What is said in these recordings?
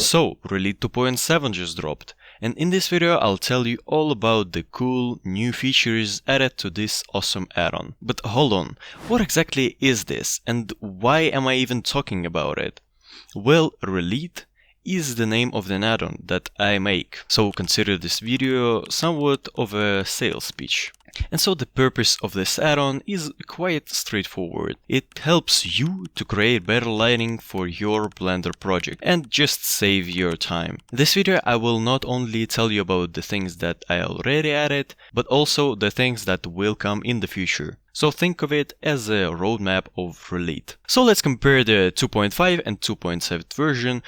So, RELIT 2.7 just dropped, and in this video I'll tell you all about the cool new features added to this awesome add-on. But hold on, what exactly is this, and why am I even talking about it? Well, RELIT is the name of the add-on that I make, so consider this video somewhat of a sales pitch. And so the purpose of this add-on is quite straightforward. It helps you to create better lighting for your Blender project and just save your time. In this video I will not only tell you about the things that I already added, but also the things that will come in the future. So think of it as a roadmap of RELIT. So let's compare the 2.5 and 2.7 version,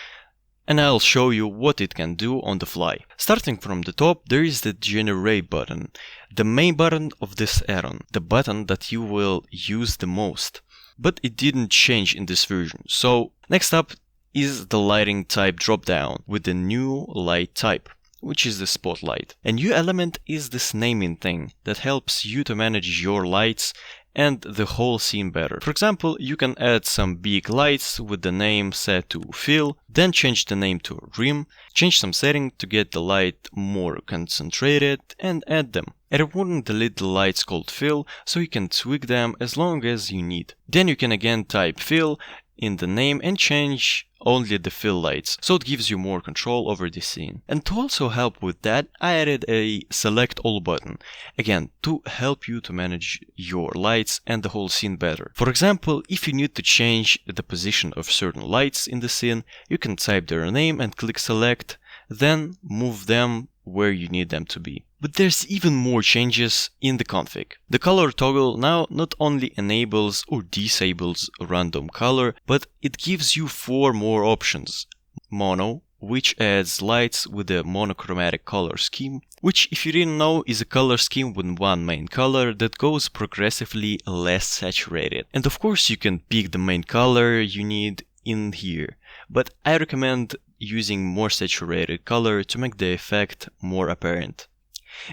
and I'll show you what it can do on the fly. Starting from the top, there is the Generate button, the main button of this add-on, the button that you will use the most. But it didn't change in this version. So next up is the lighting type dropdown with the new light type, which is the spotlight. A new element is this naming thing that helps you to manage your lights and the whole scene better. For example, you can add some big lights with the name set to fill, then change the name to rim, change some setting to get the light more concentrated and add them. And it won't delete the lights called fill, so you can tweak them as long as you need. Then you can again type fill in the name and change only the fill lights, so it gives you more control over the scene. And to also help with that, I added a select all button, again to help you to manage your lights and the whole scene better. For example, if you need to change the position of certain lights in the scene, you can type their name and click select, then move them where you need them to be. But there's even more changes in the config. The color toggle now not only enables or disables random color, but it gives you 4 more options. Mono, which adds lights with a monochromatic color scheme, which, if you didn't know, is a color scheme with one main color that goes progressively less saturated. And of course you can pick the main color you need in here, but I recommend using more saturated color to make the effect more apparent.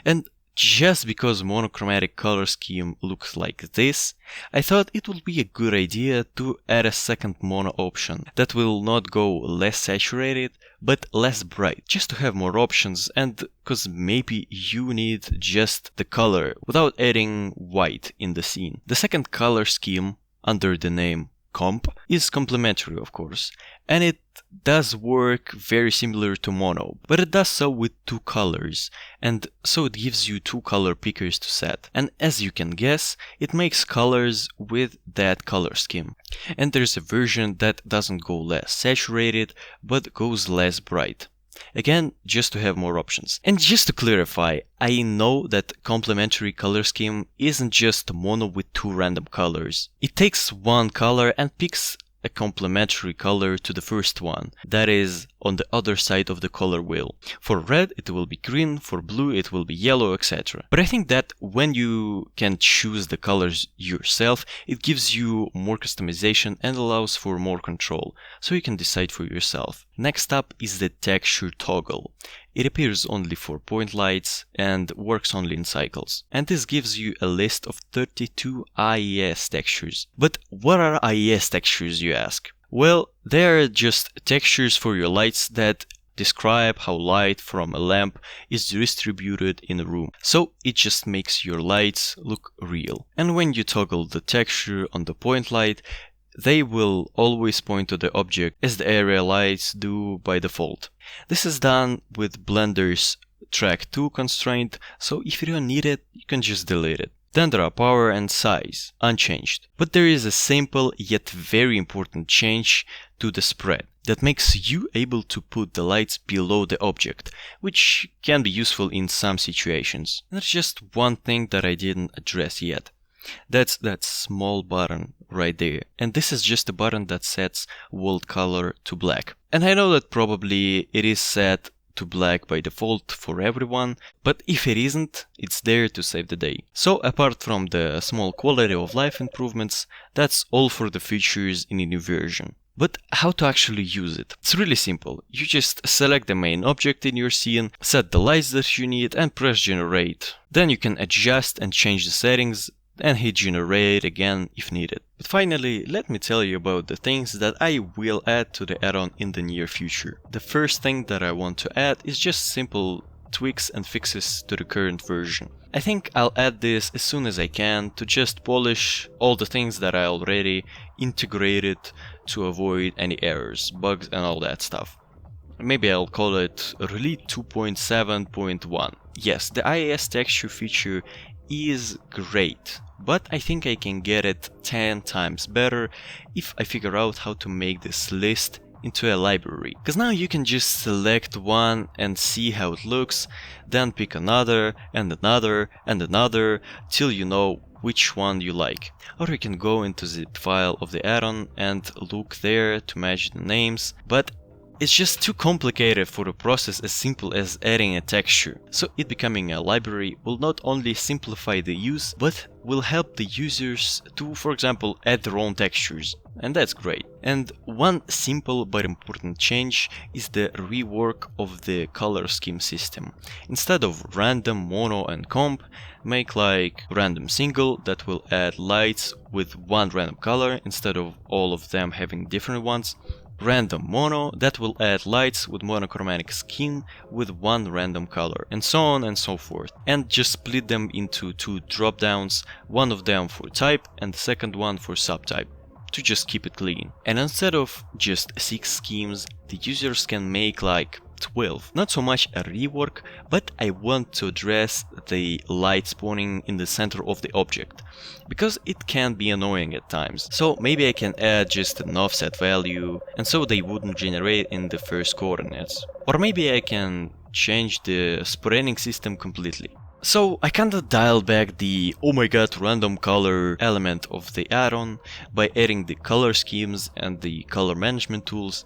And just because monochromatic color scheme looks like this, I thought it would be a good idea to add a second mono option that will not go less saturated but less bright, just to have more options, and because maybe you need just the color without adding white in the scene. The second color scheme under the name Comp is complementary, of course, and it does work very similar to mono, but it does so with 2 colors, and so it gives you 2 color pickers to set. And as you can guess, it makes colors with that color scheme. And there's a version that doesn't go less saturated, but goes less bright. Again, just to have more options. And just to clarify, I know that complementary color scheme isn't just mono with 2 random colors. It takes one color and picks a complementary color to the first one, that is on the other side of the color wheel. For red it will be green, for blue it will be yellow, etc. But I think that when you can choose the colors yourself, it gives you more customization and allows for more control, so you can decide for yourself. Next up is the texture toggle. It appears only for point lights and works only in cycles. And this gives you a list of 32 IES textures. But what are IES textures, you ask? Well, they are just textures for your lights that describe how light from a lamp is distributed in a room. So it just makes your lights look real. And when you toggle the texture on the point light, they will always point to the object as the area lights do by default. This is done with Blender's Track 2 constraint, so if you don't need it, you can just delete it. Then there are power and size, unchanged. But there is a simple yet very important change to the spread that makes you able to put the lights below the object, which can be useful in some situations. There's just one thing that I didn't address yet. That's that small button right there. And this is just a button that sets world color to black. And I know that probably it is set to black by default for everyone, but if it isn't, it's there to save the day. So apart from the small quality of life improvements, that's all for the features in a new version. But how to actually use it? It's really simple. You just select the main object in your scene, set the lights that you need and press generate. Then you can adjust and change the settings and hit generate again if needed. But finally, let me tell you about the things that I will add to the add-on in the near future. The first thing that I want to add is just simple tweaks and fixes to the current version. I think I'll add this as soon as I can to just polish all the things that I already integrated to avoid any errors, bugs and all that stuff. Maybe I'll call it RELIT 2.7.1. Yes, the IES texture feature is great, but I think I can get it 10 times better if I figure out how to make this list into a library. Because now you can just select one and see how it looks, then pick another and another and another till you know which one you like. Or you can go into the file of the add-on and look there to match the names, but it's just too complicated for a process as simple as adding a texture. So it becoming a library will not only simplify the use, but will help the users to, for example, add their own textures. And that's great. And one simple but important change is the rework of the color scheme system. Instead of random, mono and comp, make like random single that will add lights with one random color instead of all of them having different ones. Random mono that will add lights with monochromatic skin with one random color, and so on and so forth. And just split them into two drop downs, one of them for type and the second one for subtype, to just keep it clean. And instead of just 6 schemes, the users can make like 12. Not so much a rework, but I want to address the light spawning in the center of the object, because it can be annoying at times. So maybe I can add just an offset value, and so they wouldn't generate in the first coordinates. Or maybe I can change the spreading system completely. So I kinda dialed back the oh my god random color element of the add-on by adding the color schemes and the color management tools.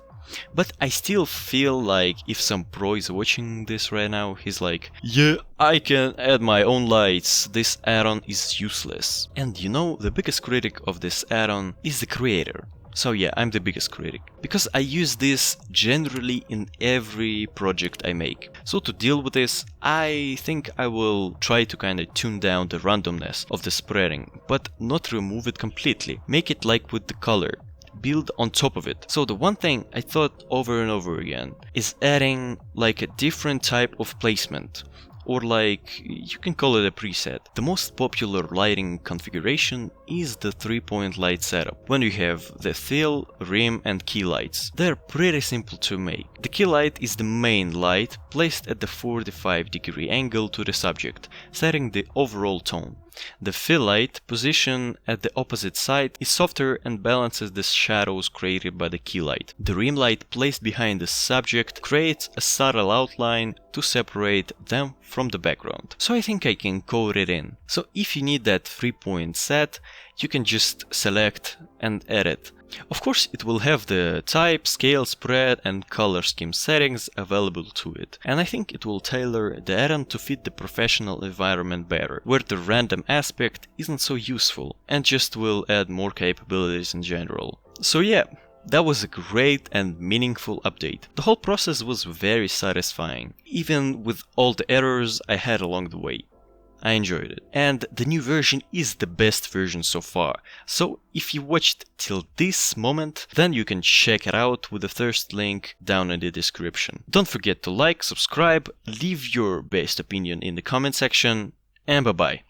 But I still feel like if some pro is watching this right now, he's like, yeah, I can add my own lights, this add-on is useless. And you know, the biggest critic of this add-on is the creator. So yeah, I'm the biggest critic, because I use this generally in every project I make. So to deal with this, I think I will try to kinda tune down the randomness of the spreading, but not remove it completely. Make it like with the color. Build on top of it. So the one thing I thought over and over again is adding like a different type of placement, or like you can call it a preset. The most popular lighting configuration is the 3-point light setup, when you have the fill, rim and key lights. They're pretty simple to make. The key light is the main light placed at the 45-degree angle to the subject, setting the overall tone. The fill light position at the opposite side is softer and balances the shadows created by the key light. The rim light placed behind the subject creates a subtle outline to separate them from the background. So I think I can code it in. So if you need that 3-point set, you can just select and edit. Of course, it will have the type, scale, spread and color scheme settings available to it. And I think it will tailor the add-on to fit the professional environment better, where the random aspect isn't so useful and just will add more capabilities in general. So yeah, that was a great and meaningful update. The whole process was very satisfying, even with all the errors I had along the way. I enjoyed it. And the new version is the best version so far. So if you watched till this moment, then you can check it out with the first link down in the description. Don't forget to like, subscribe, leave your best opinion in the comment section, and bye bye.